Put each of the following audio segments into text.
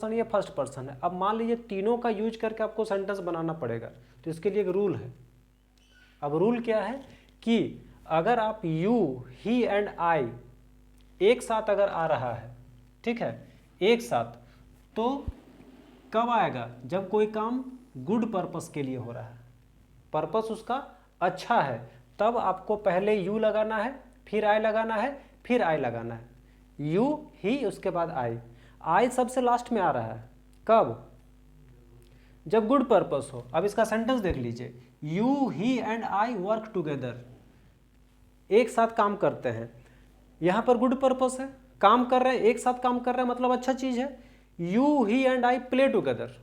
Person ये first person है। अब मान लीजिए तीनों का यूज करके आपको सेंटेंस बनाना पड़ेगा, तो इसके लिए एक रूल है। अब रूल क्या है कि अगर आप यू, ही एंड आई एक साथ अगर आ रहा है, ठीक है, एक साथ, तो कब आएगा? जब कोई काम गुड पर्पस के लिए हो रहा है, पर्पस उसका अच्छा है, तब आपको पहले यू लगाना है, फिर आई लगाना है, फिर आई लगाना है। यू, ही, उसके बाद आई सबसे लास्ट में आ रहा है। कब? जब गुड पर्पस हो। अब इसका सेंटेंस देख लीजिए, you, he and I work together, एक साथ काम करते हैं। यहां पर गुड पर्पस है, काम कर रहे हैं, एक साथ काम कर रहे हैं, मतलब अच्छा चीज है। You, he and I play together,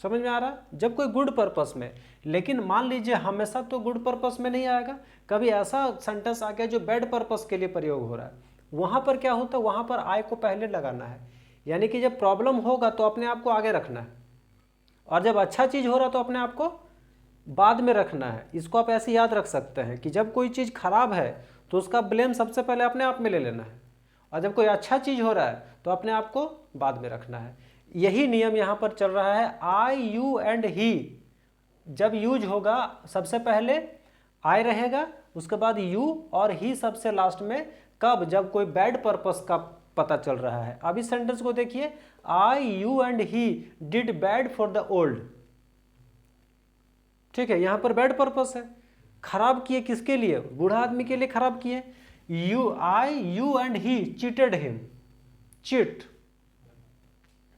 समझ में आ रहा? जब कोई गुड पर्पस में। लेकिन मान लीजिए हमेशा तो गुड पर्पस में नहीं आएगा, कभी ऐसा सेंटेंस आ गया जो बैड पर्पस के लिए प्रयोग हो रहा है, वहां पर क्या होता है, वहां पर आई को पहले लगाना है। यानी कि जब प्रॉब्लम होगा तो अपने आप को आगे रखना है, और जब अच्छा चीज हो रहा तो अपने आप को बाद में रखना है। इसको आप ऐसे याद रख सकते हैं कि जब कोई चीज खराब है तो उसका ब्लेम सबसे पहले अपने आप में ले लेना है, और जब कोई अच्छा चीज हो रहा है तो अपने आप को बाद में रखना है। यही नियम यहां पर चल रहा है। आई, यू एंड ही जब यूज होगा सबसे पहले आई रहेगा, उसके बाद यू और ही सबसे लास्ट में। कब? जब कोई बैड पर्पस का पता चल रहा है। अब इस सेंटेंस को देखिए, I, you and he did bad for the old, ठीक है, यहां पर बैड पर्पस है, खराब किए किसके लिए? बूढ़ा आदमी के लिए खराब किए। I, you and he cheated him, cheat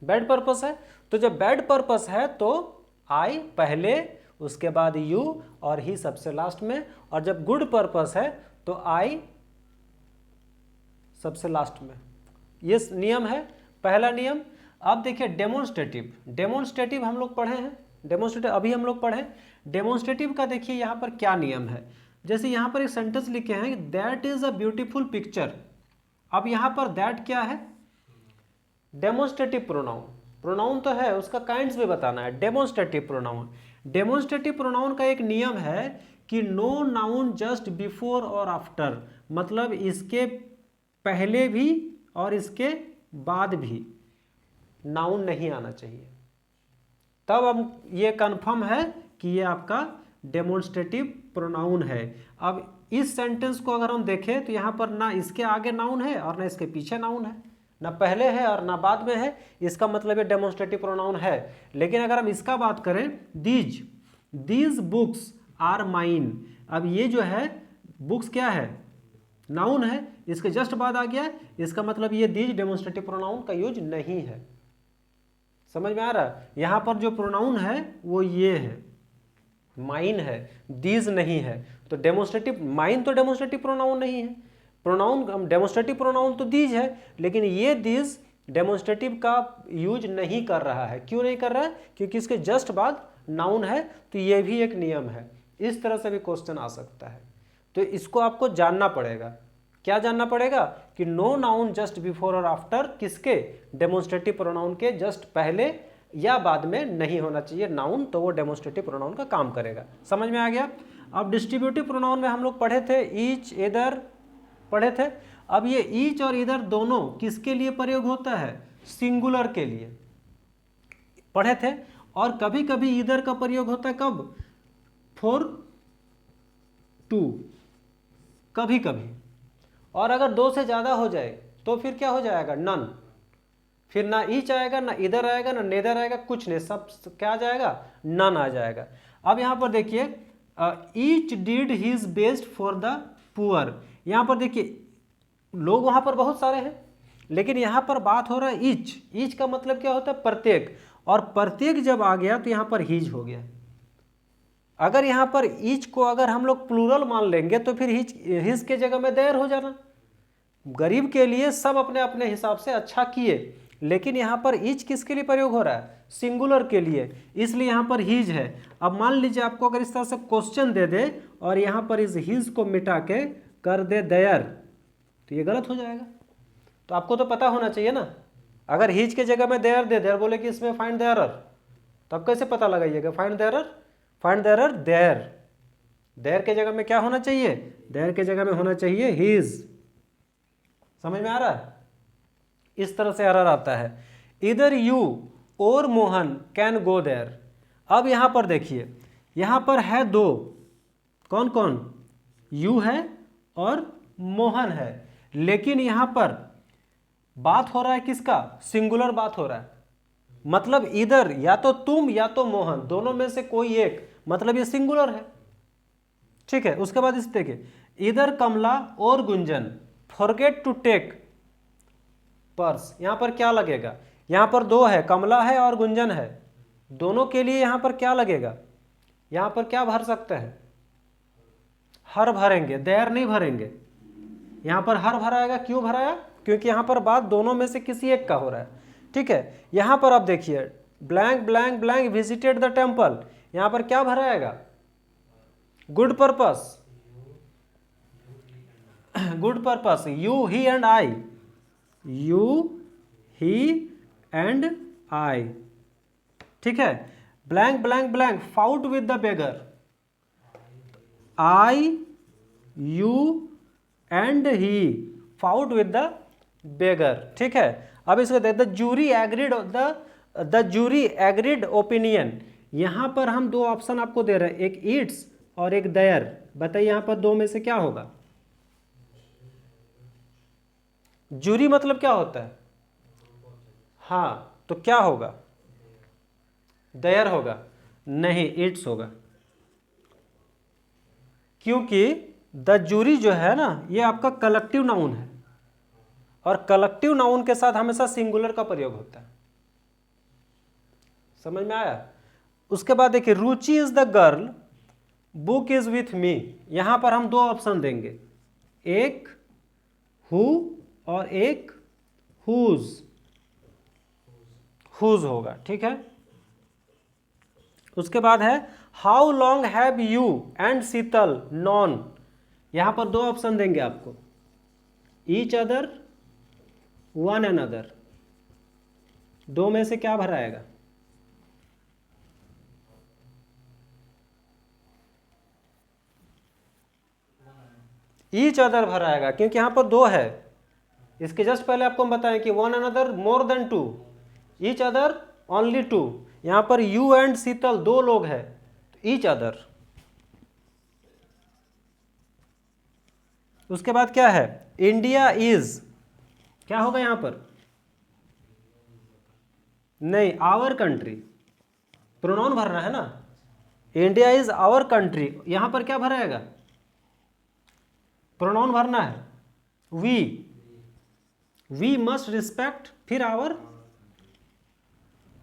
bad purpose है। तो जब बैड पर्पस है तो आई पहले, उसके बाद यू और ही सबसे लास्ट में, और जब गुड पर्पस है तो आई सबसे लास्ट में। ये नियम है, पहला नियम। अब देखिए डेमोन्स्ट्रेटिव, डेमोन्स्ट्रेटिव हम लोग पढ़े हैं, डेमोन्स्ट्रेटिव अभी हम लोग पढ़े। डेमोन्स्ट्रेटिव का देखिए यहाँ पर क्या नियम है। जैसे यहाँ पर एक सेंटेंस लिखे हैं, that is a beautiful picture. अब यहाँ पर दैट क्या है? डेमोन्स्ट्रेटिव प्रोनाउन, प्रोनाउन तो है, उसका काइंड्स भी बताना है। डेमोन्स्ट्रेटिव प्रोनाउन, डेमोन्स्ट्रेटिव प्रोनाउन का एक नियम है कि नो नाउन जस्ट बिफोर और आफ्टर, मतलब इसके पहले भी और इसके बाद भी नाउन नहीं आना चाहिए। तब अब ये कंफर्म है कि ये आपका डेमोन्स्ट्रेटिव प्रोनाउन है। अब इस सेंटेंस को अगर हम देखें तो यहाँ पर ना इसके आगे नाउन है और ना इसके पीछे नाउन है, ना पहले है और ना बाद में है, इसका मतलब ये डेमोन्स्ट्रेटिव प्रोनाउन है। लेकिन अगर हम इसका बात करें, दीज बुक्स आर माइन, अब ये जो है बुक्स क्या है? नाउन है, इसके जस्ट बाद आ गया, इसका मतलब ये दीज डेमोन्स्ट्रेटिव प्रोनाउन का यूज नहीं है। समझ में आ रहा है? यहां पर जो प्रोनाउन है वो ये है, माइन है, दीज नहीं है। तो डेमोन्स्ट्रेटिव, माइन तो डेमोन्स्ट्रेटिव प्रोनाउन नहीं है, प्रोनाउन डेमोन्स्ट्रेटिव प्रोनाउन तो दीज है, लेकिन ये दीज डेमोन्स्ट्रेटिव का यूज नहीं कर रहा है। क्यों नहीं कर रहा है? क्योंकि इसके जस्ट बाद नाउन है। तो ये भी एक नियम है, इस तरह से भी क्वेश्चन आ सकता है। तो इसको आपको जानना पड़ेगा। क्या जानना पड़ेगा? कि नो नाउन जस्ट बिफोर और आफ्टर, किसके? डेमोन्स्ट्रेटिव प्रोनाउन के जस्ट पहले या बाद में नहीं होना चाहिए नाउन, तो वो डेमोन्स्ट्रेटिव प्रोनाउन का काम करेगा। समझ में आ गया? अब डिस्ट्रीब्यूटिव प्रोनाउन में हम लोग पढ़े थे, ईच, इधर पढ़े थे। अब ये ईच और इधर दोनों किसके लिए प्रयोग होता है? सिंगुलर के लिए पढ़े थे। और कभी कभी इधर का प्रयोग होता है कब? फॉर टू, कभी कभी। और अगर दो से ज्यादा हो जाए तो फिर क्या हो जाएगा? नन। फिर ना ईच आएगा, ना इधर आएगा, ना नेदर आएगा, कुछ नहीं, सब क्या आ जाएगा? नन आ जाएगा। अब यहां पर देखिए, each did his best for the poor. यहां पर देखिए लोग वहां पर बहुत सारे हैं, लेकिन यहां पर बात हो रहा है ईच। ईच का मतलब क्या होता है? प्रत्येक, और प्रत्येक जब आ गया तो यहां पर हिज हो गया। अगर यहां पर ईच को अगर हम लोग प्लूरल मान लेंगे तो फिर हिज के जगह में देयर हो जाना। गरीब के लिए सब अपने अपने हिसाब से अच्छा किए, लेकिन यहां पर ईच किसके लिए प्रयोग हो रहा है? सिंगुलर के लिए, इसलिए यहां पर हिज है। अब मान लीजिए आपको अगर इस तरह से क्वेश्चन दे दे और यहां पर इस हिज को मिटा के कर दे देयर, तो ये गलत हो जाएगा। तो आपको तो पता होना चाहिए ना, अगर हिज के जगह में देयर दे, देयर बोले कि इसमें फाइंड द एरर, तो आप कैसे पता लगाइएगा? Find the error, find the error there. There के जगह में क्या होना चाहिए? देयर के जगह में होना चाहिए हिज। समझ में आ रहा है? इस तरह से एरर आता है। इधर यू और मोहन कैन गो देयर। अब यहाँ पर देखिए, यहाँ पर है दो, कौन कौन, यू है और मोहन है, लेकिन यहाँ पर बात हो रहा है किसका, सिंगुलर बात हो रहा है, मतलब इधर या तो तुम या तो मोहन, दोनों में से कोई एक, मतलब ये सिंगुलर है। ठीक है, उसके बाद इस देखिए, इधर कमला और Gunjan forget to take purse. यहां पर क्या लगेगा, यहां पर दो है, कमला है और गुंजन है, दोनों के लिए यहां पर क्या लगेगा, यहां पर क्या भर सकते हैं, हर भरेंगे, देयर नहीं भरेंगे, यहां पर हर भराएगा। क्यों भराया, क्योंकि यहां पर बात दोनों में से किसी एक का हो रहा है। ठीक है, यहां पर आप देखिए, blank blank blank visited the temple, यहां पर क्या भराएगा, good purpose, good purpose, you he and I, you he and I. ठीक है, blank blank blank fought with the beggar, I you and he fought with the beggar. ठीक है, अब इसको देख, the jury agreed, the jury agreed opinion. यहां पर हम दो ऑप्शन आपको दे रहे हैं, एक ईट्स और एक देयर। बताइए यहां पर दो में से क्या होगा, जूरी मतलब क्या होता है, हाँ, तो क्या होगा, देयर होगा, नहीं ईट्स होगा, क्योंकि द जूरी जो है ना, ये आपका कलेक्टिव नाउन है, और कलेक्टिव नाउन के साथ हमेशा सिंगुलर का प्रयोग होता है। समझ में आया। उसके बाद देखिए, Ruchi is the girl, book is with me. यहां पर हम दो ऑप्शन देंगे, एक हु और एक हुज, हुज होगा। ठीक है, उसके बाद है how long have you and Sheetal non. यहां पर दो ऑप्शन देंगे आपको, each other, one and other, दो में से क्या भराएगा, ईच अदर भराएगा, क्योंकि यहां पर दो है। इसके जस्ट पहले आपको हम बताएं कि one another more than two, each other only two. यहां पर यू एंड शीतल दो लोग हैं, ईच अदर। उसके बाद क्या है, इंडिया इज, क्या होगा यहां पर, नहीं आवर कंट्री, प्रोनाउन भरना है ना, इंडिया इज आवर कंट्री, यहां पर क्या भराएगा, प्रोनाउन भरना है, वी मस्ट रिस्पेक्ट, फिर आवर।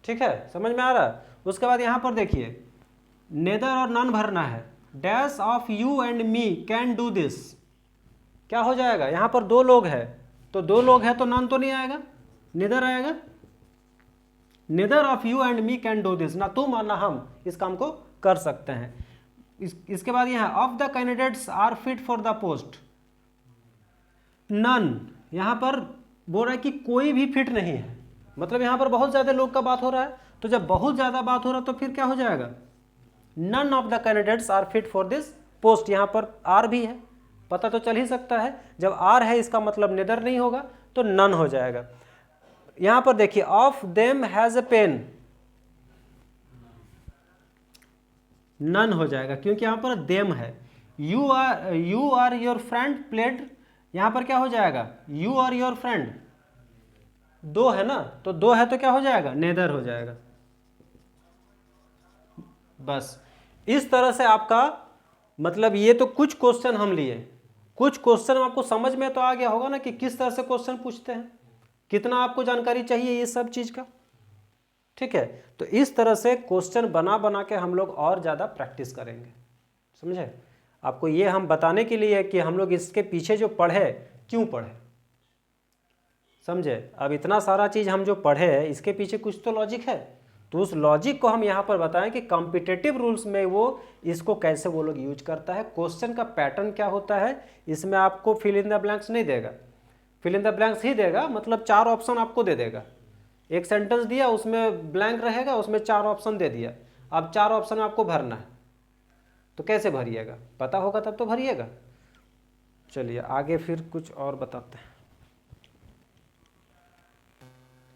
ठीक है, समझ में आ रहा है। उसके बाद यहां पर देखिए, नेदर और नन भरना है, dash of you and me can do this, क्या हो जाएगा, यहां पर दो लोग हैं, तो दो लोग हैं तो नन तो नहीं आएगा, नेदर आएगा, neither of you and me can do this, ना तुम और ना हम इस काम को कर सकते हैं। इसके बाद यहां of the candidates are fit for the post, none, यहां पर बोल रहा है कि कोई भी फिट नहीं है, मतलब यहां पर बहुत ज्यादा लोग का बात हो रहा है, तो जब बहुत ज्यादा बात हो रहा है तो फिर क्या हो जाएगा, none of the candidates are fit for this post. यहां पर आर भी है, पता तो चल ही सकता है, जब आर है इसका मतलब नेदर नहीं होगा, तो नन हो जाएगा। यहां पर देखिए, of them has a pen, none हो जाएगा, क्योंकि यहां पर देम है। You are your friend played, यहां पर क्या हो जाएगा, यू आर योर फ्रेंड, दो है ना, तो दो है तो क्या हो जाएगा, नेदर हो जाएगा। बस इस तरह से आपका मतलब, ये तो कुछ क्वेश्चन हम लिए, कुछ क्वेश्चन आपको समझ में तो आ गया होगा ना कि किस तरह से क्वेश्चन पूछते हैं, कितना आपको जानकारी चाहिए ये सब चीज का। ठीक है, तो इस तरह से क्वेश्चन बना बना के हम लोग और ज़्यादा प्रैक्टिस करेंगे, समझे। आपको ये हम बताने के लिए कि हम लोग इसके पीछे जो पढ़े, क्यों पढ़े, समझे। अब इतना सारा चीज़ हम जो पढ़े हैं, इसके पीछे कुछ तो लॉजिक है, तो उस लॉजिक को हम यहाँ पर बताएं कि कॉम्पिटिटिव रूल्स में वो इसको कैसे वो लोग यूज करता है, क्वेश्चन का पैटर्न क्या होता है। इसमें आपको फिल इन द ब्लैंक्स नहीं देगा, फिल इन द ब्लैंक्स ही देगा, मतलब चार ऑप्शन आपको दे देगा। एक सेंटेंस दिया, उसमें ब्लैंक रहेगा, उसमें चार ऑप्शन दे दिया, अब चार ऑप्शन आपको भरना है, तो कैसे भरिएगा, पता होगा तब तो भरिएगा। चलिए आगे फिर कुछ और बताते हैं।